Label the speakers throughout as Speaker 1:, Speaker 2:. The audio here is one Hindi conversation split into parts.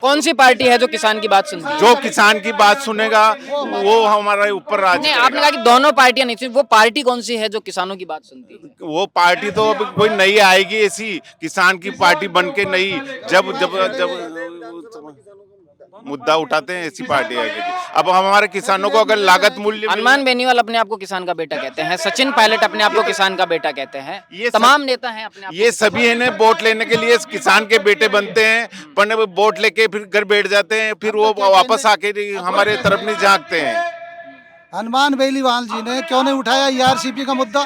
Speaker 1: कौन सी पार्टी है जो किसान की बात सुनती है?
Speaker 2: जो किसान की बात सुनेगा वो हमारे ऊपर राज
Speaker 1: नहीं,
Speaker 2: करेगा।
Speaker 1: आपने कहा कि दोनों पार्टियां नहीं थी, वो पार्टी कौन सी है जो किसानों की बात सुनती है?
Speaker 2: वो पार्टी तो अब कोई नई आएगी, ऐसी किसान की पार्टी बन के नई जब जब जब मुद्दा उठाते हैं ऐसी पार्टी आएगी। अब हमारे किसानों को अगर लागत मूल्य
Speaker 1: हनुमान बेनीवाल अपने आप को किसान का बेटा कहते हैं, सचिन पायलट अपने आप को किसान का बेटा कहते हैं,
Speaker 2: ये
Speaker 1: तमाम नेता हैं अपने आप
Speaker 2: ये सभी है ना वोट लेने के लिए किसान के बेटे बनते हैं, पर वो वोट लेके फिर घर बैठ जाते हैं, फिर वो वापस आके हमारे तरफ नहीं झांकते हैं।
Speaker 3: हनुमान बेनीवाल जी ने क्यों नहीं उठाया ईआरसीपी का मुद्दा?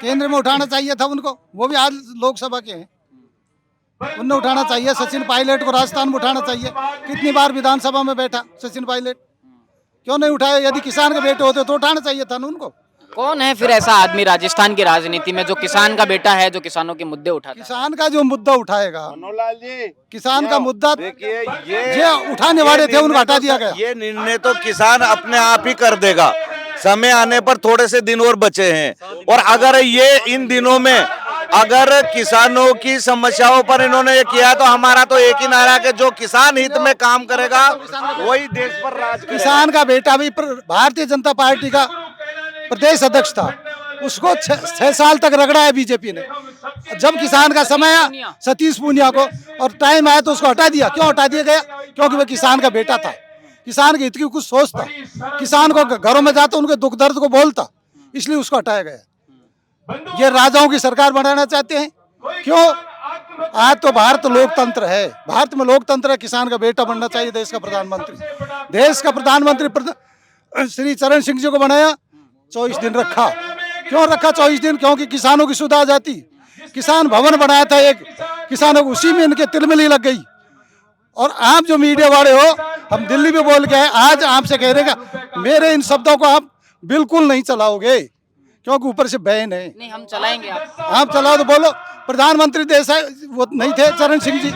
Speaker 3: केंद्र में उठाना चाहिए था उनको, वो भी आज लोकसभा के हैं, उन्हें उठाना चाहिए। सचिन पायलट को राजस्थान में उठाना चाहिए। कितनी बार विधानसभा में बैठा सचिन पायलट, क्यों नहीं उठाया? यदि किसान के बेटे होते तो उठाना चाहिए था ना उनको।
Speaker 1: कौन है फिर ऐसा आदमी राजस्थान की राजनीति में जो किसान का बेटा है, जो किसानों के मुद्दे उठाता है?
Speaker 3: किसान का जो मुद्दा उठाएगा,
Speaker 2: मनोहरलाल जी,
Speaker 3: किसान का मुद्दा
Speaker 4: देखिए
Speaker 3: जो उठाने वाले थे उनको हटा दिया गया।
Speaker 4: ये निर्णय तो किसान अपने आप ही कर देगा। समय आने पर थोड़े से दिन और बचे हैं, और अगर ये इन दिनों में अगर किसानों की समस्याओं पर इन्होंने ये किया तो हमारा तो एक ही नारा है, जो किसान हित में काम करेगा वही देश पर राज करेगा।
Speaker 3: किसान का बेटा भी भारतीय जनता पार्टी का प्रदेश अध्यक्ष था, उसको 6 साल तक रगड़ा है बीजेपी ने। जब किसान का समय आया सतीश पूनिया को और टाइम आया तो उसको हटा दिया। क्यों हटा दिया गया? क्योंकि वह किसान का बेटा था, किसान के हित की कुछ सोचता, किसान को घरों में जाता उनके दुख दर्द को बोलता, इसलिए उसको हटाया गया। ये राजाओं की सरकार बनाना चाहते हैं। क्यों? आज तो भारत लोकतंत्र है, भारत में लोकतंत्र है। किसान का बेटा बनना चाहिए देश का प्रधानमंत्री। देश का प्रधानमंत्री श्री चरण सिंह जी को बनाया, 24 दिन रखा। क्यों रखा 24 दिन? क्योंकि किसानों की सुधा आ जाती। किसान भवन बनाया था एक, किसानों को उसी में इनके तिलमिली लग गई। और आप जो मीडिया वाले हो, हम दिल्ली में बोल के आए, आज आपसे कह रहे मेरे इन शब्दों को आप बिल्कुल नहीं चलाओगे, क्योंकि ऊपर से बैन है।
Speaker 1: नहीं, हम चलाएंगे।
Speaker 3: आप चलाओ तो बोलो। प्रधानमंत्री देश है वो नहीं थे चरण सिंह जी,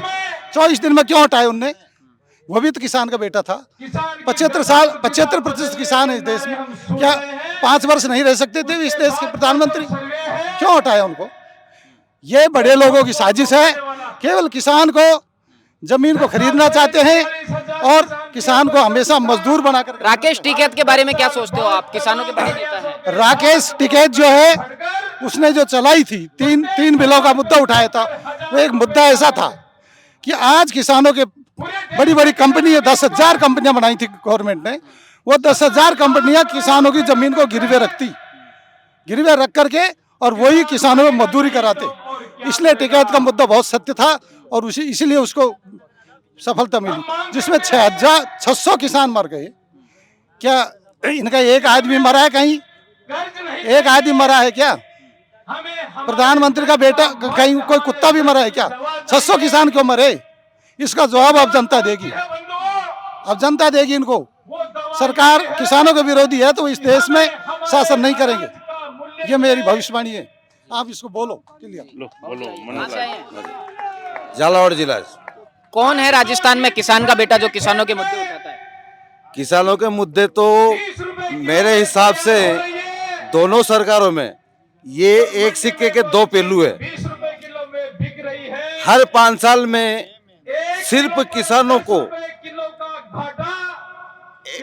Speaker 3: 24 दिन में क्यों हटाए उनने? वो भी तो किसान का बेटा था। 75% किसान है इस देश में, क्या 5 वर्ष नहीं रह सकते थे इस देश के प्रधानमंत्री? क्यों हटाया उनको? ये बड़े लोगों की साजिश है। केवल किसान को जमीन को खरीदना चाहते हैं और किसान को हमेशा मजदूर बनाकर।
Speaker 1: राकेश टिकैत के बारे में क्या सोचते हो आप? किसानों के बड़े नेता हैं।
Speaker 3: राकेश टिकैत जो है उसने जो चलाई थी, तीन बिलों का मुद्दा उठाया था, वो एक मुद्दा ऐसा था कि आज किसानों के बड़ी बड़ी कंपनी 10,000 कंपनियां बनाई थी गवर्नमेंट ने। वो 10,000 कंपनियां किसानों की जमीन को गिरवे रखती, गिरवे रख करके और वही किसानों में मजदूरी कराते। इसलिए टिकैत का मुद्दा बहुत सत्य था और इसीलिए उसको सफलता मिली, जिसमें 600 किसान मर गए। क्या इनका एक आदमी मरा है? कहीं एक आदमी मरा है क्या? प्रधानमंत्री का बेटा कहीं कोई कुत्ता भी मरा है क्या? 600 किसान क्यों मरे? इसका जवाब अब जनता देगी। अब जनता देगी इनको। सरकार किसानों के विरोधी है तो इस देश में शासन नहीं करेंगे, ये मेरी भविष्यवाणी है। आप इसको बोलो।
Speaker 1: कहाँ से आए हैं?
Speaker 4: झालावाड़ जिला।
Speaker 1: कौन है राजस्थान में किसान का बेटा जो किसानों के मुद्दे उठाता है?
Speaker 4: किसानों के मुद्दे तो मेरे हिसाब से दोनों सरकारों में ये एक सिक्के के दो पहलू है। हर 5 साल में सिर्फ किसानों को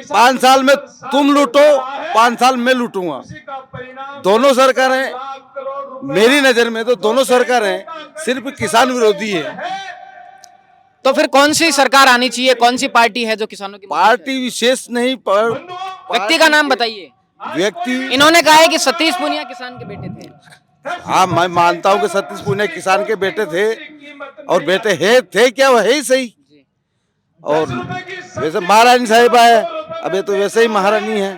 Speaker 4: 5 साल में तुम लूटो, 5 साल में लूटूंगा। दोनों सरकारें, मेरी नजर में तो दोनों सरकारें सिर्फ किसान विरोधी है।
Speaker 1: तो फिर कौन सी सरकार आनी चाहिए? कौन सी पार्टी है जो किसानों की?
Speaker 4: पार्टी विशेष नहीं, पर
Speaker 1: व्यक्ति का नाम बताइए।
Speaker 4: व्यक्ति,
Speaker 1: इन्होंने कहा है कि सतीश पूनिया किसान के बेटे थे।
Speaker 4: हाँ मैं मानता हूँ कि सतीश पूनिया किसान के बेटे थे, और बेटे थे क्या, वो है ही सही। और वैसे महारानी साहिबा है, अब ये तो वैसे ही महारानी है,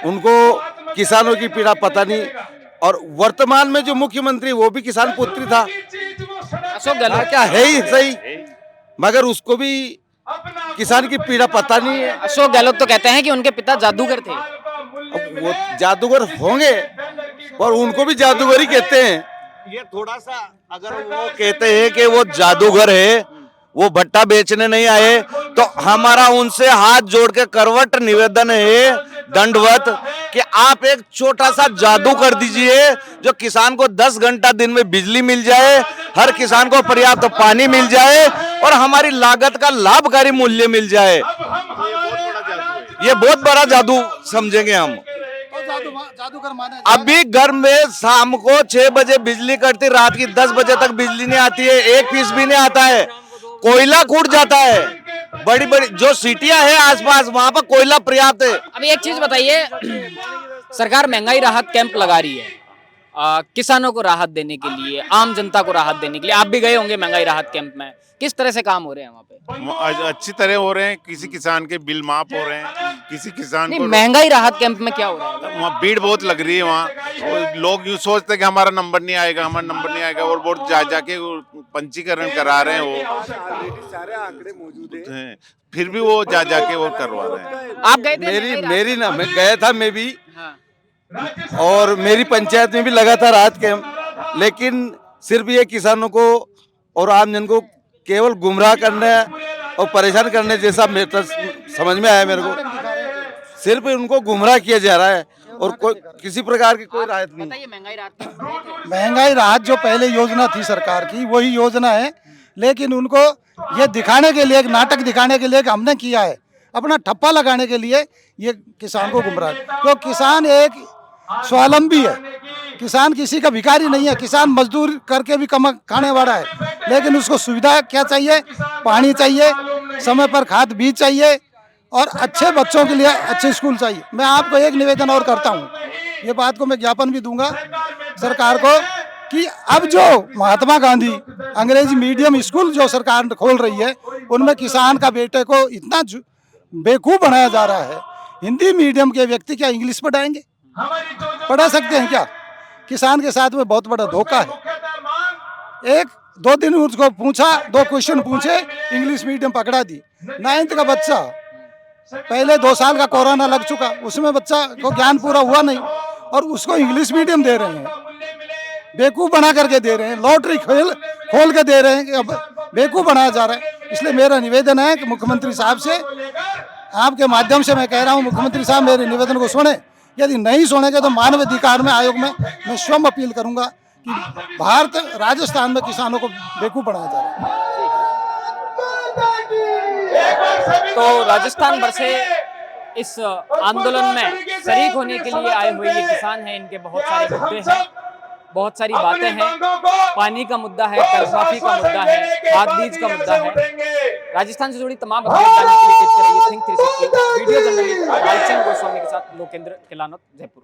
Speaker 4: उनको किसानों की पीड़ा पता नहीं। और वर्तमान में जो मुख्यमंत्री वो भी किसान पुत्री था,
Speaker 1: अशोक गहलोत।
Speaker 4: क्या है ही सही, मगर उसको भी किसान की पीड़ा पता नहीं है।
Speaker 1: अशोक गहलोत तो कहते हैं कि उनके पिता जादूगर थे।
Speaker 4: अब वो जादूगर होंगे और उनको भी जादूगर ही कहते हैं। ये थोड़ा सा, अगर वो कहते हैं कि वो जादूगर है, वो भट्टा बेचने नहीं आए, तो हमारा उनसे हाथ जोड़ के करवट निवेदन है दंडवत कि आप एक छोटा सा जादू कर दीजिए जो किसान को 10 घंटा दिन में बिजली मिल जाए, हर किसान को पर्याप्त पानी मिल जाए और हमारी लागत का लाभकारी मूल्य मिल जाए। ये बहुत बड़ा जादू समझेंगे हम।
Speaker 3: जादूगर माने
Speaker 4: अभी घर में शाम को 6 बजे बिजली कटती, रात की 10 बजे तक बिजली नहीं आती है, एक पीस भी नहीं आता है, कोयला कूट जाता है। बड़ी बड़ी जो सिटियां हैं आसपास वहां पर कोयला पर्याप्त है।
Speaker 1: अभी एक चीज बताइए, सरकार महंगाई राहत कैंप लगा रही है किसानों को राहत देने के लिए, आम जनता को राहत देने के लिए। आप भी गए होंगे महंगाई राहत कैंप में, किस तरह से काम हो रहे हैं वहाँ पे?
Speaker 2: अच्छी तरह हो रहे हैं, किसी किसान के बिल माफ हो रहे हैं, किसी किसान
Speaker 1: नहीं,
Speaker 2: को
Speaker 1: महंगाई राहत कैंप में क्या हो रहा है?
Speaker 2: वहाँ भीड़ बहुत लग रही है। वहाँ लोग यूँ सोचते हैं कि हमारा नंबर नहीं आएगा, हमारा नंबर नहीं आएगा, और वोट जाके वो पंजीकरण करा रहे हैं। वो
Speaker 5: सारे आंकड़े मौजूद हैं।
Speaker 2: फिर भी वो जाके वो करवा रहे हैं।
Speaker 1: आप गए थे?
Speaker 5: मेरी ना, मैं गया था, मैं भी,
Speaker 1: हाँ।
Speaker 5: और मेरी पंचायत में भी लगा था राहत कैंप, लेकिन सिर्फ ये किसानों को और आम जन को केवल गुमराह करने और परेशान करने जैसा समझ में आया मेरे को। सिर्फ उनको गुमराह किया जा रहा है और कोई किसी प्रकार की कोई राहत नहीं।
Speaker 1: बताइए, महंगाई राहत कैंप में गए थे?
Speaker 3: महंगाई राहत जो पहले योजना थी सरकार की, वही योजना है, लेकिन उनको ये दिखाने के लिए, एक नाटक दिखाने के लिए कि हमने किया है, अपना ठप्पा लगाने के लिए ये किसान को गुमराह। तो किसान एक स्वावलंबी है, किसान किसी का भिखारी नहीं है, किसान मजदूर करके भी खाने वाला है, लेकिन उसको सुविधा क्या चाहिए? पानी चाहिए, समय पर खाद बीज चाहिए और अच्छे बच्चों के लिए अच्छे स्कूल चाहिए। मैं आपको एक निवेदन और करता हूँ, ये बात को मैं ज्ञापन भी दूंगा सरकार को कि अब जो महात्मा गांधी अंग्रेजी मीडियम स्कूल जो सरकार खोल रही है, उनमें किसान का बेटे को इतना बेवकूफ़ बनाया जा रहा है। हिंदी मीडियम के व्यक्ति क्या इंग्लिश पढ़ाएंगे? पढ़ा सकते हैं क्या? किसान के साथ में बहुत बड़ा धोखा है। एक 2 दिन उसको पूछा, 2 क्वेश्चन पूछे, इंग्लिश मीडियम पकड़ा दी। 9th का बच्चा, पहले 2 साल का कोरोना लग चुका, उसमें बच्चा को ज्ञान पूरा हुआ नहीं और उसको इंग्लिश मीडियम दे रहे हैं, बेवकूफ़ बना करके दे रहे हैं, लॉटरी खोल के दे रहे हैं, अब बेवकूफ़ बनाया जा रहा है। इसलिए मेरा निवेदन है कि मुख्यमंत्री साहब से, आपके माध्यम से मैं कह रहा हूँ, मुख्यमंत्री साहब मेरे निवेदन को सुने। यदि नहीं सुनेंगे तो मानव अधिकार में आयोग में मैं स्वयं अपील करूंगा कि भारत राजस्थान में किसानों को बेवकूफ़ बनाया जा रहा है।
Speaker 1: तो राजस्थान भर से इस आंदोलन में शरीक होने के लिए आए हुए ये किसान हैं। इनके बहुत सारे मुद्दे हैं, बहुत सारी बातें हैं। पानी का मुद्दा है, कर्जमाफी का मुद्दा है, खाद बीज का मुद्दा है। राजस्थान से जुड़ी तमाम अपडेट जानने के लिए देखते रहिए think 360। Video journalist Lalchand Goswami के साथ लोकेंद्र किलानत, जयपुर।